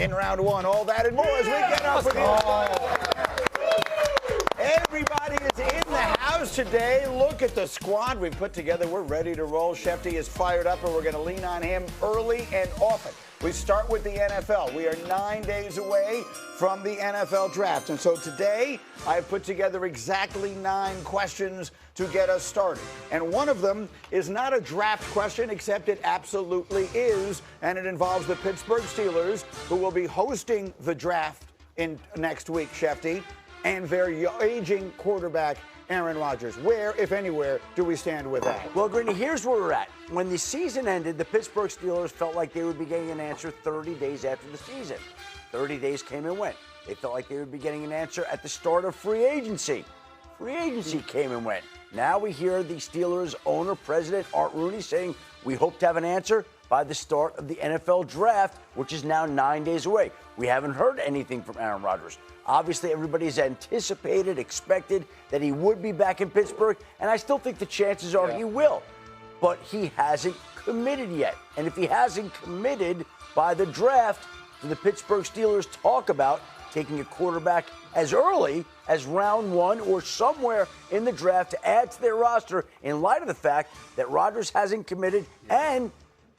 in round one. All that and more as we get up with Everybody is in the house today. Look at the squad we've put together. We're ready to roll. Schefter is fired up, and we're going to lean on him early and often. We start with the NFL. We are 9 days away from the NFL draft. And so today, I've put together exactly 9 questions to get us started. And one of them is not a draft question, except it absolutely is. And it involves the Pittsburgh Steelers, who will be hosting the draft in next week, Schefter, and their aging quarterback, Aaron Rodgers. Where, if anywhere, do we stand with that? Well, Greeny, here's where we're at. When the season ended, the Pittsburgh Steelers felt like they would be getting an answer 30 days after the season. 30 days came and went. They felt like they would be getting an answer at the start of free agency. Free agency came and went. Now we hear the Steelers owner, president Art Rooney, saying we hope to have an answer by the start of the NFL draft, which is now 9 days away. We haven't heard anything from Aaron Rodgers. Obviously, everybody's anticipated, expected that he would be back in Pittsburgh, and I still think the chances are he will. But he hasn't committed yet. And if he hasn't committed by the draft, do the Pittsburgh Steelers talk about taking a quarterback as early as round 1 or somewhere in the draft to add to their roster in light of the fact that Rodgers hasn't committed and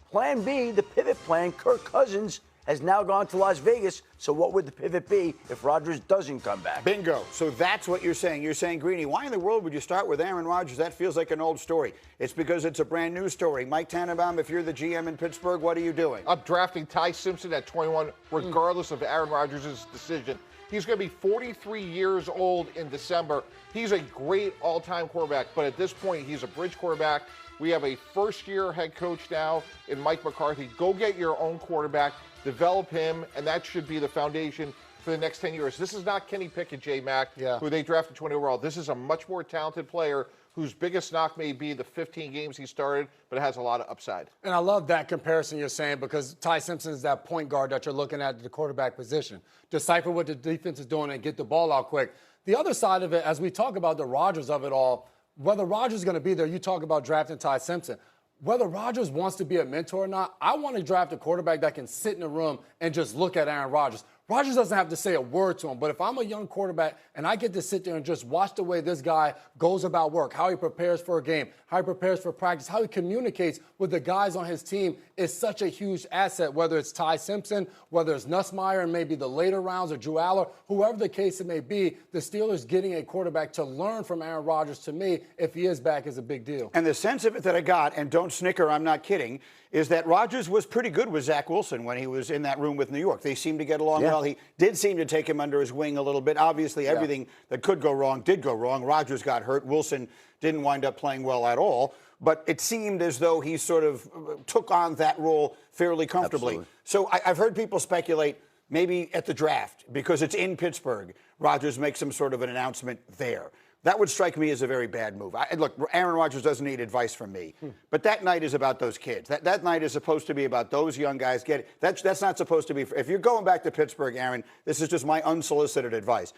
plan B, the pivot plan, Kirk Cousins, has now gone to Las Vegas. So what would the pivot be if Rodgers doesn't come back? Bingo. So that's what you're saying. You're saying, Greeny, why in the world would you start with Aaron Rodgers? That feels like an old story. It's because it's a brand new story. Mike Tannenbaum, if you're the GM in Pittsburgh, what are you doing? I'm drafting Ty Simpson at 21, regardless of Aaron Rodgers' decision. He's going to be 43 years old in December. He's a great all-time quarterback, but at this point, he's a bridge quarterback. We have a first-year head coach now in Mike McCarthy. Go get your own quarterback, develop him, and that should be the foundation for the next 10 years. This is not Kenny Pickett, J-Mac, who they drafted 20 overall. This is a much more talented player whose biggest knock may be the 15 games he started, but it has a lot of upside. And I love that comparison you're saying, because Ty Simpson is that point guard that you're looking at the quarterback position. Decipher what the defense is doing and get the ball out quick. The other side of it, as we talk about the Rodgers of it all, whether Rodgers is going to be there, you talk about drafting Ty Simpson. Whether Rodgers wants to be a mentor or not, I want to draft a quarterback that can sit in a room and just look at Aaron Rodgers. Rodgers doesn't have to say a word to him, but if I'm a young quarterback and I get to sit there and just watch the way this guy goes about work, how he prepares for a game, how he prepares for practice, how he communicates with the guys on his team is such a huge asset, whether it's Ty Simpson, whether it's Nussmeier and maybe the later rounds or Drew Aller, whoever the case it may be, the Steelers getting a quarterback to learn from Aaron Rodgers, to me, if he is back, is a big deal. And the sense of it that I got, and don't snicker, I'm not kidding, is that Rodgers was pretty good with Zach Wilson when he was in that room with New York. They seemed to get along well. He did seem to take him under his wing a little bit. Obviously, everything that could go wrong did go wrong. Rodgers got hurt. Wilson didn't wind up playing well at all. But it seemed as though he sort of took on that role fairly comfortably. Absolutely. So I've heard people speculate maybe at the draft, because it's in Pittsburgh, Rodgers makes some sort of an announcement there. That would strike me as a very bad move. Look, Aaron Rodgers doesn't need advice from me, but that night is about those kids. That night is supposed to be about those young guys. That's not supposed to be. If you're going back to Pittsburgh, Aaron, this is just my unsolicited advice.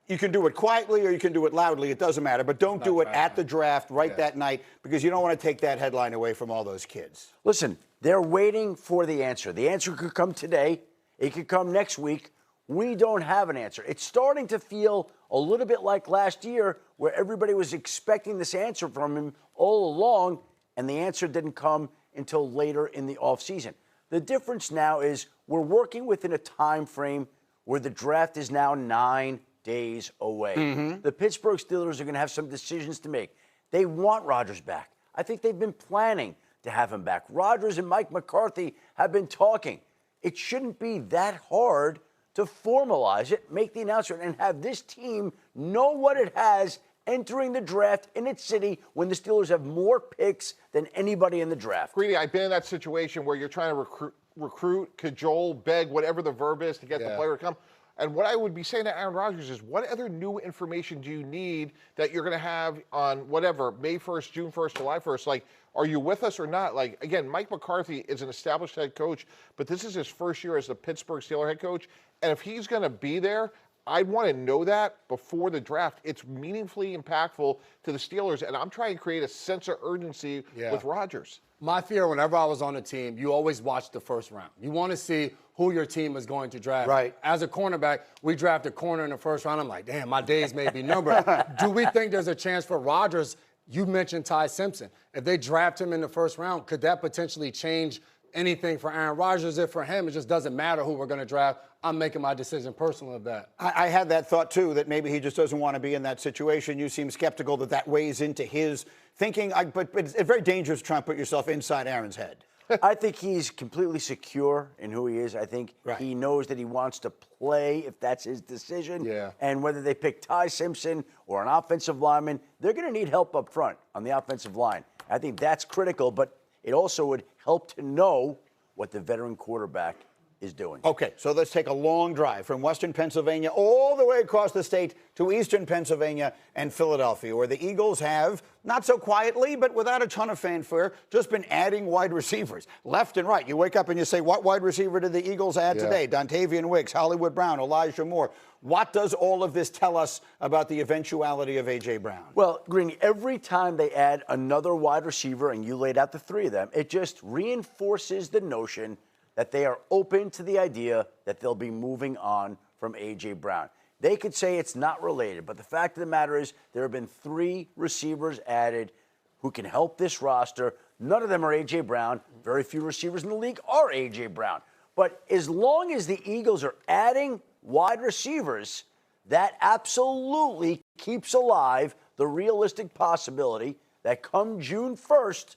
You can do it quietly or you can do it loudly. It doesn't matter, but don't do it at the draft that night, because you don't want to take that headline away from all those kids. Listen, they're waiting for the answer. The answer could come today. It could come next week. We don't have an answer. It's starting to feel a little bit like last year, where everybody was expecting this answer from him all along, and the answer didn't come until later in the offseason. The difference now is we're working within a time frame where the draft is now 9 days away. The Pittsburgh Steelers are going to have some decisions to make. They want Rodgers back. I think they've been planning to have him back. Rodgers and Mike McCarthy have been talking. It shouldn't be that hard to formalize it, make the announcement, and have this team know what it has entering the draft in its city when the Steelers have more picks than anybody in the draft. Greedy, I've been in that situation where you're trying to recruit, cajole, beg, whatever the verb is to get the player to come. And what I would be saying to Aaron Rodgers is, what other new information do you need that you're going to have on whatever, May 1st, June 1st, July 1st? Like, are you with us or not? Like, again, Mike McCarthy is an established head coach, but this is his first year as the Pittsburgh Steelers head coach. And if he's going to be there, I'd want to know that before the draft. It's meaningfully impactful to the Steelers, and I'm trying to create a sense of urgency with Rodgers. My fear, whenever I was on the team, you always watch the first round. You want to see who your team is going to draft. Right. As a cornerback, we draft a corner in the first round. I'm like, damn, my days may be numbered. Do we think there's a chance for Rodgers? You mentioned Ty Simpson. If they draft him in the first round, could that potentially change anything for Aaron Rodgers? If for him, it just doesn't matter who we're going to draft. I'm making my decision personal of that. I had that thought, too, that maybe he just doesn't want to be in that situation. You seem skeptical that that weighs into his thinking. But it's very dangerous to try and put yourself inside Aaron's head. I think he's completely secure in who he is. I think he knows that he wants to play if that's his decision. Yeah. And whether they pick Ty Simpson or an offensive lineman, they're going to need help up front on the offensive line. I think that's critical, but it also would help to know what the veteran quarterback is doing. Okay, so let's take a long drive from Western Pennsylvania all the way across the state to Eastern Pennsylvania and Philadelphia, where the Eagles have, not so quietly, but without a ton of fanfare, just been adding wide receivers left and right. You wake up and you say, what wide receiver did the Eagles add today? Dontavian Wicks, Hollywood Brown, Elijah Moore. What does all of this tell us about the eventuality of A.J. Brown? Well, Greeny, every time they add another wide receiver, and you laid out the three of them, it just reinforces the notion that they are open to the idea that they'll be moving on from A.J. Brown. They could say it's not related, but the fact of the matter is there have been 3 receivers added who can help this roster. None of them are A.J. Brown. Very few receivers in the league are A.J. Brown. But as long as the Eagles are adding wide receivers, that absolutely keeps alive the realistic possibility that come June 1st,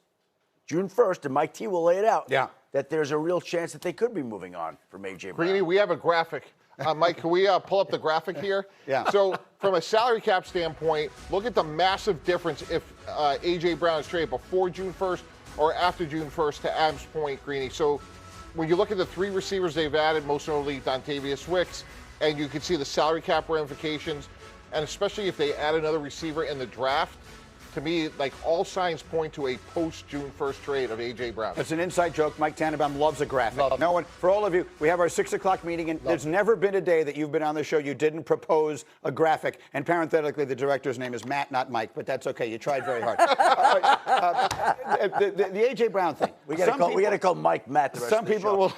and Mike T will lay it out, that there's a real chance that they could be moving on from A.J. Brown. Greeny, we have a graphic. Mike, can we pull up the graphic here? Yeah. So from a salary cap standpoint, look at the massive difference if A.J. Brown is traded before June 1st or after June 1st, to Adam's point, Greeny. So when you look at the 3 receivers they've added, most notably Dontavius Wicks, and you can see the salary cap ramifications, and especially if they add another receiver in the draft, to me, like, all signs point to a post-June 1st trade of A.J. Brown. It's an inside joke. Mike Tannenbaum loves a graphic. No one, for all of you, we have our 6 o'clock meeting, and there's never been a day that you've been on the show you didn't propose a graphic. And parenthetically, the director's name is Matt, not Mike, but that's okay. You tried very hard. The A.J. Brown thing. We got to call Mike Matt the rest of the show. Will,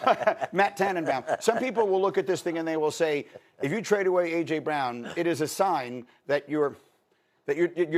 Matt Tannenbaum. Some people will look at this thing and they will say, if you trade away A.J. Brown, it is a sign that you're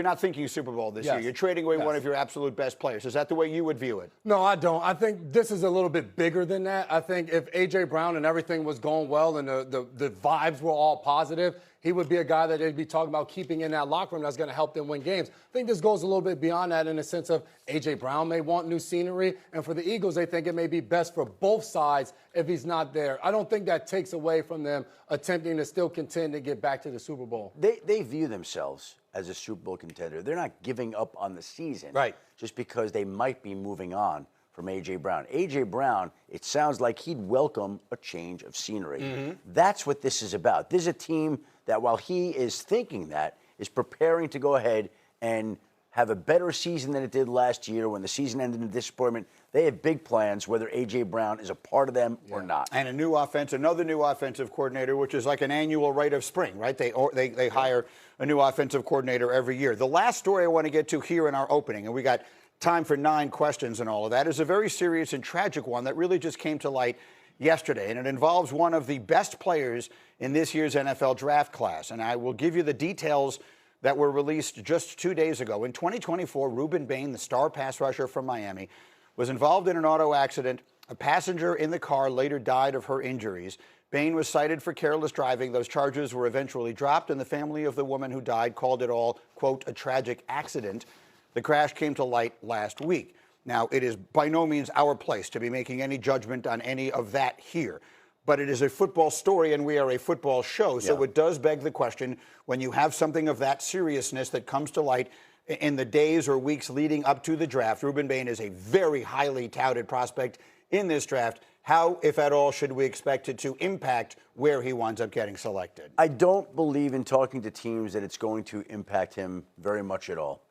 not thinking Super Bowl this year. You're trading away one of your absolute best players. Is that the way you would view it? No, I don't. I think this is a little bit bigger than that. I think if A.J. Brown and everything was going well and the vibes were all positive, he would be a guy that they'd be talking about keeping in that locker room that's going to help them win games. I think this goes a little bit beyond that in the sense of A.J. Brown may want new scenery, and for the Eagles, they think it may be best for both sides if he's not there. I don't think that takes away from them attempting to still contend to get back to the Super Bowl. They view themselves as a Super Bowl contender. They're not giving up on the season just because they might be moving on from A.J. Brown. A.J. Brown, it sounds like he'd welcome a change of scenery. That's what this is about. This is a team that, while he is thinking that, is preparing to go ahead and have a better season than it did last year when the season ended in disappointment. They have big plans, whether A.J. Brown is a part of them or not. And another new offensive coordinator, which is like an annual rite of spring, right? They hire a new offensive coordinator every year. The last story I want to get to here in our opening, and we got time for 9 questions and all of that, is a very serious and tragic one that really just came to light yesterday, and it involves one of the best players in this year's NFL draft class. And I will give you the details that were released just 2 days ago. In 2024, Rueben Bain, the star pass rusher from Miami, was involved in an auto accident. A passenger in the car later died of her injuries. Bain was cited for careless driving. Those charges were eventually dropped, and the family of the woman who died called it all, quote, a tragic accident. The crash came to light last week. Now, it is by no means our place to be making any judgment on any of that here. But it is a football story, and we are a football show. So it does beg the question, when you have something of that seriousness that comes to light in the days or weeks leading up to the draft, Rueben Bain is a very highly touted prospect in this draft. How, if at all, should we expect it to impact where he winds up getting selected? I don't believe in talking to teams that it's going to impact him very much at all.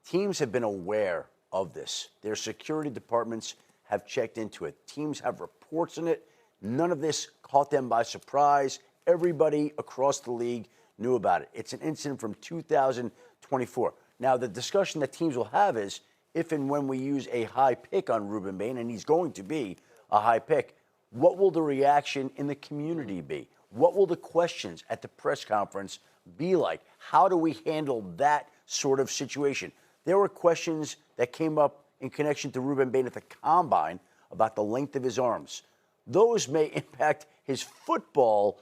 Teams have been aware of this. Their security departments have checked into it. Teams have reports on it. None of this caught them by surprise. Everybody across the league knew about it. It's an incident from 2024. Now, the discussion that teams will have is if and when we use a high pick on Rueben Bain, and he's going to be a high pick, What will the reaction in the community be? What will the questions at the press conference be like? How do we handle that sort of situation? There were questions that came up in connection to Rueben Bain at the Combine about the length of his arms. Those may impact his football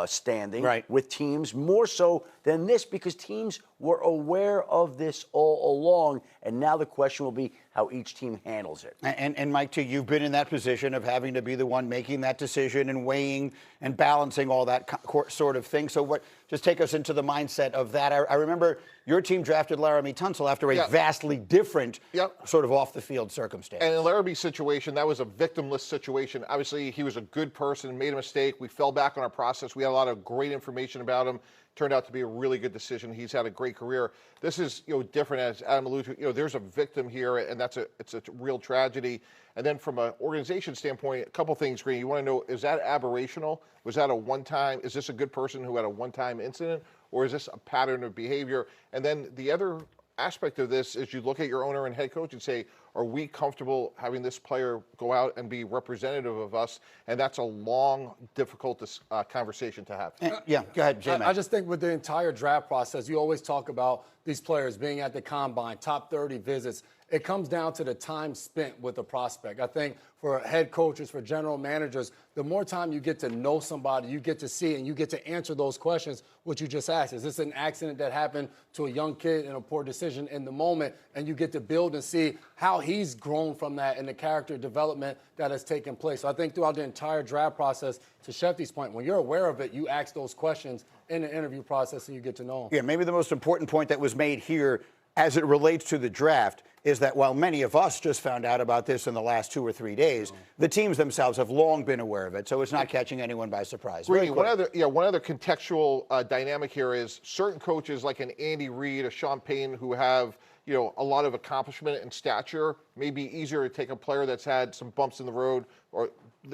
standing with teams more so than this, because teams were aware of this all along, and now the question will be how each team handles it. And Mike, too, you've been in that position of having to be the one making that decision and weighing and balancing all that sort of thing. So just take us into the mindset of that. I remember your team drafted Laramie Tunsil after a vastly different sort of off-the-field circumstance. And in Laramie's situation, that was a victimless situation. Obviously, he was a good person, made a mistake. We fell back on our process. We had a lot of great information about him. Turned out to be a really good decision. He's had a great career. This is, different, as Adam alluded to. There's a victim here, and it's a real tragedy. And then from an organization standpoint, a couple things, Green. You want to know, is that aberrational? Was that a one-time? Is this a good person who had a one-time incident, or is this a pattern of behavior? And then the other aspect of this is you look at your owner and head coach and say, are we comfortable having this player go out and be representative of us? And that's a long, difficult conversation to have. Go ahead, J-Man. I just think with the entire draft process, you always talk about these players being at the Combine, top 30 visits. It comes down to the time spent with the prospect. I think for head coaches, for general managers, the more time you get to know somebody, you get to see and you get to answer those questions, what you just asked. Is this an accident that happened to a young kid in a poor decision in the moment? And you get to build and see how he's grown from that and the character development that has taken place. So I think throughout the entire draft process, to Schefter's point, when you're aware of it, you ask those questions in the interview process and you get to know them. Yeah, maybe the most important point that was made here as it relates to the draft is that while many of us just found out about this in the last 2 or 3 days, the teams themselves have long been aware of it, so it's not catching anyone by surprise. Really, one other contextual dynamic here is certain coaches like an Andy Reid, a Sean Payton, who have a lot of accomplishment and stature, may be easier to take a player that's had some bumps in the road, or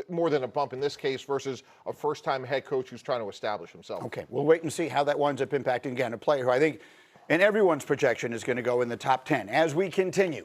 more than a bump in this case, versus a first-time head coach who's trying to establish himself. Okay, we'll wait and see how that winds up impacting, again, a player who I think in everyone's projection is going to go in the top 10 as we continue.